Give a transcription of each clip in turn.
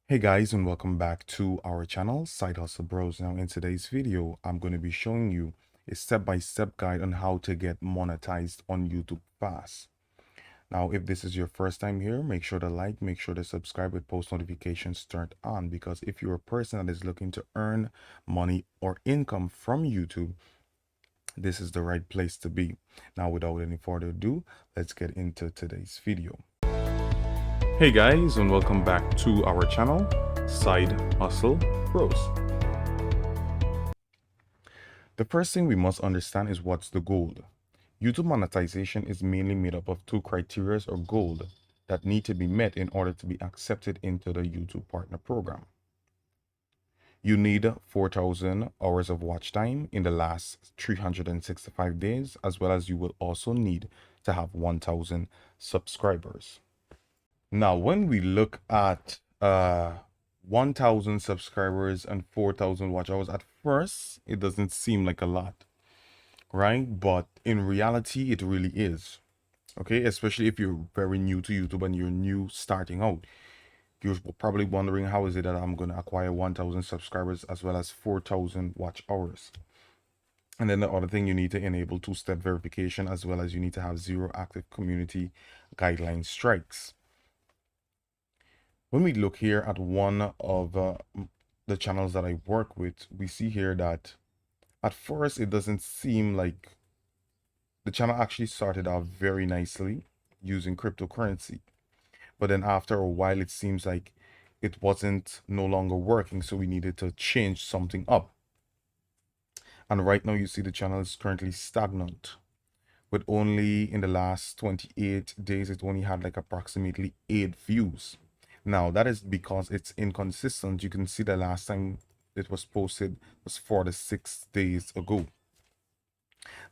Hey guys, and welcome back to our channel, Side Hustle Bros. Now in today's video, I'm going to be showing you a step-by-step guide on how to get monetized on YouTube fast. Now, if this is your first time here, make sure to like, make sure to subscribe with post notifications turned on, because if you're a person that is looking to earn money or income from YouTube, this is the right place to be. Now, without any further ado, let's get into today's video. Hey guys, and welcome back to our channel, Side Hustle Bros. The first thing we must understand is what's the goal. YouTube monetization is mainly made up of two criteria or goals that need to be met in order to be accepted into the YouTube Partner Program. You need 4,000 hours of watch time in the last 365 days, as well as you will also need to have 1,000 subscribers. Now, when we look at 1,000 subscribers and 4,000 watch hours, at first, it doesn't seem like a lot, right? But in reality, it really is. Okay, especially if you're very new to YouTube and you're new starting out. You're probably wondering, how is it that I'm going to acquire 1,000 subscribers as well as 4,000 watch hours? And then the other thing, you need to enable two-step verification, as well as you need to have 0 active community guideline strikes. When we look here at one of the channels that I work with, we see here that at first it doesn't seem like the channel actually started out very nicely using cryptocurrency. But then after a while, it seems like it wasn't no longer working. So we needed to change something up. And right now you see the channel is currently stagnant. With only in the last 28 days, it only had like approximately 8 views. Now, that is because it's inconsistent. You can see the last time it was posted was 4 to 6 days ago.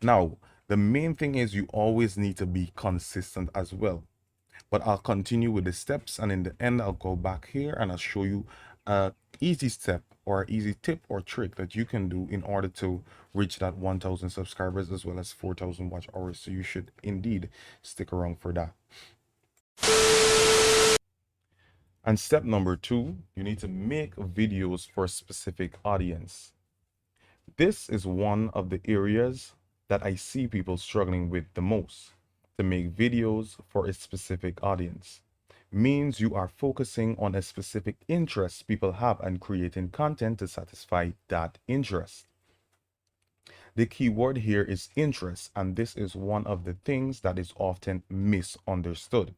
Now, the main thing is you always need to be consistent as well. But I'll continue with the steps, and in the end, I'll go back here and I'll show you a easy step or easy tip or trick that you can do in order to reach that 1,000 subscribers as well as 4,000 watch hours. So you should indeed stick around for that. And step number 2, you need to make videos for a specific audience. This is one of the areas that I see people struggling with the most. To make videos for a specific audience means you are focusing on a specific interest people have and creating content to satisfy that interest. The key word here is interest, and this is one of the things that is often misunderstood.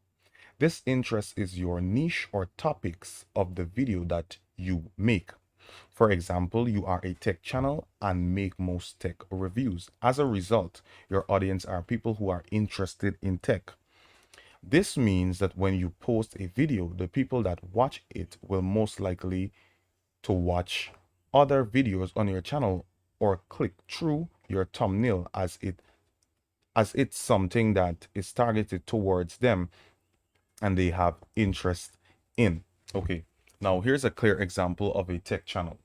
This interest is your niche or topics of the video that you make. For example, you are a tech channel and make most tech reviews. As a result, your audience are people who are interested in tech. This means that when you post a video, the people that watch it will most likely to watch other videos on your channel or click through your thumbnail as it's something that is targeted towards them and they have interest in. Okay, now here's a clear example of a tech channel.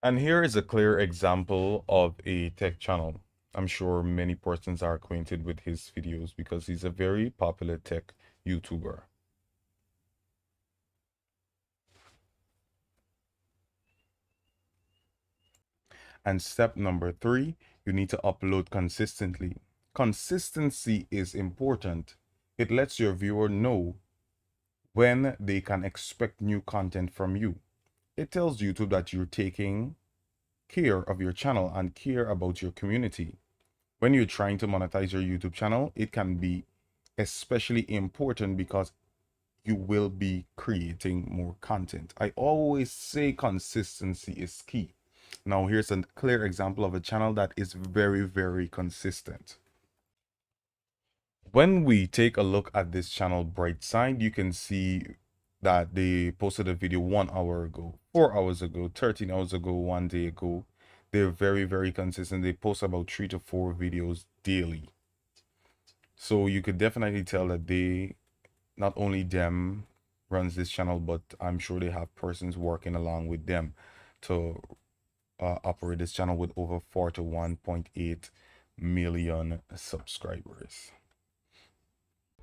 And here is a clear example of a tech channel. I'm sure many persons are acquainted with his videos because he's a very popular tech YouTuber. And step number 3, you need to upload consistently. Consistency is important. It lets your viewer know when they can expect new content from you. It tells YouTube that you're taking care of your channel and care about your community. When you're trying to monetize your YouTube channel, it can be especially important because you will be creating more content. I always say consistency is key. Now, here's a clear example of a channel that is very, very consistent. When we take a look at this channel Brightside, you can see that they posted a video 1 hour ago, 4 hours ago, 13 hours ago, 1 day ago. They're very, very consistent. They post about 3 to 4 videos daily. So you could definitely tell that they, not only them runs this channel, but I'm sure they have persons working along with them to operate this channel with over 41.8 million subscribers.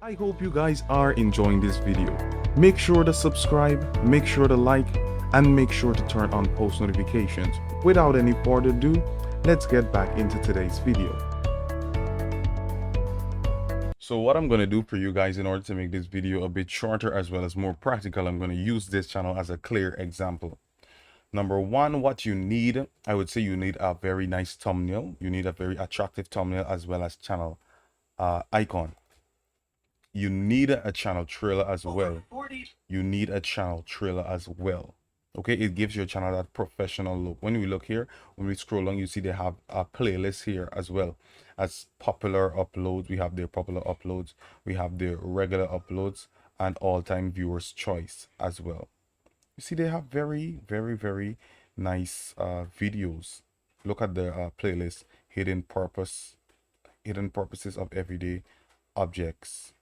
I hope you guys are enjoying this video. Make sure to subscribe, make sure to like, and make sure to turn on post notifications. Without any further ado, let's get back into today's video. So what I'm going to do for you guys in order to make this video a bit shorter as well as more practical, I'm going to use this channel as a clear example. Number one, what you need, I would say you need a very nice thumbnail. You need a very attractive thumbnail as well as channel icon. You need a channel trailer as well. You need a channel trailer as well. Okay, it gives your channel that professional look. When we look here, when we scroll along, you see they have a playlist here as well as popular uploads. We have their popular uploads, we have their regular uploads, and all-time viewers choice as well. You see they have very nice videos. Look at the playlist, hidden purposes of everyday objects,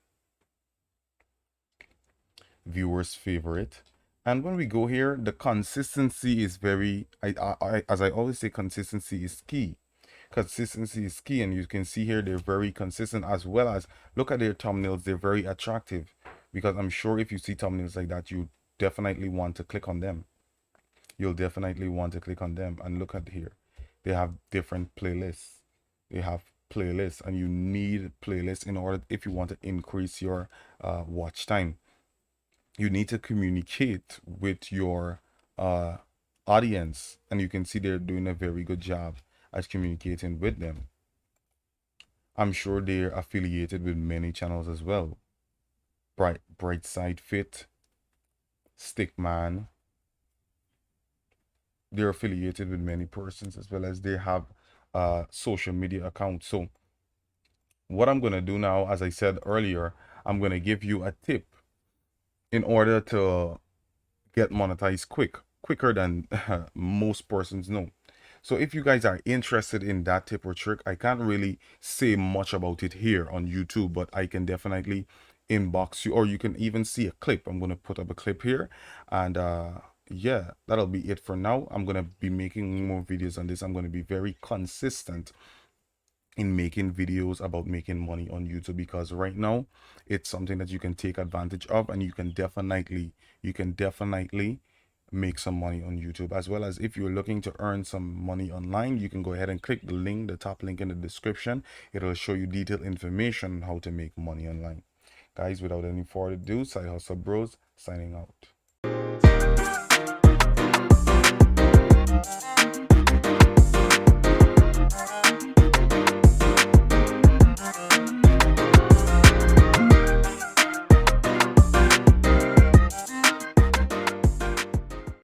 viewers favorite. And when we go here, the consistency is very, as I always say, consistency is key. Consistency is key, and you can see here they're very consistent, as well as look at their thumbnails. They're very attractive, because I'm sure if you see thumbnails like that, you definitely want to click on them. You'll definitely want to click on them. And look at here, they have different playlists. They have playlists, and you need playlists in order, if you want to increase your watch time. You need to communicate with your audience, and you can see they're doing a very good job at communicating with them. I'm sure they're affiliated with many channels as well. Bright Side Fit, Stickman. They're affiliated with many persons, as well as they have social media accounts. So what I'm going to do now, as I said earlier, I'm going to give you a tip in order to get monetized quicker than most persons know. So if you guys are interested in that tip or trick, I can't really say much about it here on YouTube, but I can definitely inbox you, or you can even see a clip. I'm going to put up a clip here, and yeah, that'll be it for now. I'm going to be making more videos on this. I'm going to be very consistent in making videos about making money on YouTube, because right now it's something that you can take advantage of, and you can definitely make some money on YouTube. As well as if you're looking to earn some money online, you can go ahead and click the link, the top link in the description. It'll show you detailed information on how to make money online. Guys, without any further ado, Side Hustle Bros signing out.